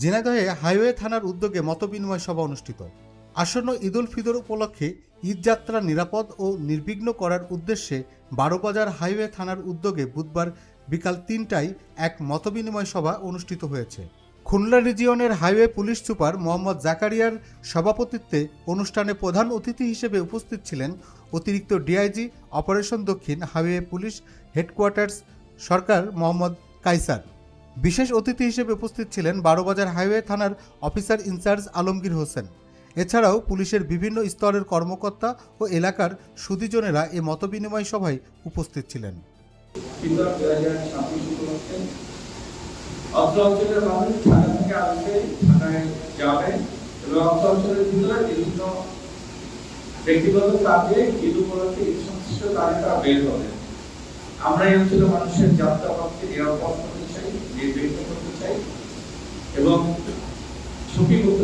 ঝিনাইদহে highway থানার উদ্যোগে মতবিনিময় সভা অনুষ্ঠিত। আসন্ন ঈদ উল ফিতর উপলক্ষে ঈদযাত্রা নিরাপদ ও নির্বিঘ্ন করার উদ্দেশ্যে বারোবাজার হাইওয়ে থানার উদ্যোগে বুধবার বিকাল ৩টায় এক মতবিনিময় সভা অনুষ্ঠিত হয়েছে। খুলনা রিজিয়নের হাইওয়ে পুলিশ সুপার মোহাম্মদ জাকারিয়ার সভাপতিত্বে অনুষ্ঠানে প্রধান অতিথি হিসেবে উপস্থিত ছিলেন অতিরিক্ত ডিআইজি অপারেশন দক্ষিণ হাইওয়ে পুলিশ হেডকোয়ার্টার্স সরকার মোহাম্মদ কাইসার। বিশেষ অতিথি হিসেবে উপস্থিত ছিলেন বারোবাজার হাইওয়ে থানার অফিসার ইনচার্জ আলমগীর হোসেন। এছাড়াও পুলিশের বিভিন্ন স্তরের কর্মকর্তা ও এলাকার সুধীজনেরা এই মতবিনিময় সভায় উপস্থিত ছিলেন। অত্র অঞ্চলের মানুষ ঢাকা থেকে আসবে, ঢাকায় যাবে এবং অত্র অঞ্চলের ভিতরে বিভিন্ন ব্যক্তিগত কাজে ঈদ উপলক্ষে ঈদ সংশ্লিষ্ট কাজে তারা বের হবে। আমরা এই অঞ্চলের মানুষের যাত্রাপথকে নিরাপদ করতে চাই, নির্বিঘ্ন করতে চাই এবং ঝুঁকিমুক্ত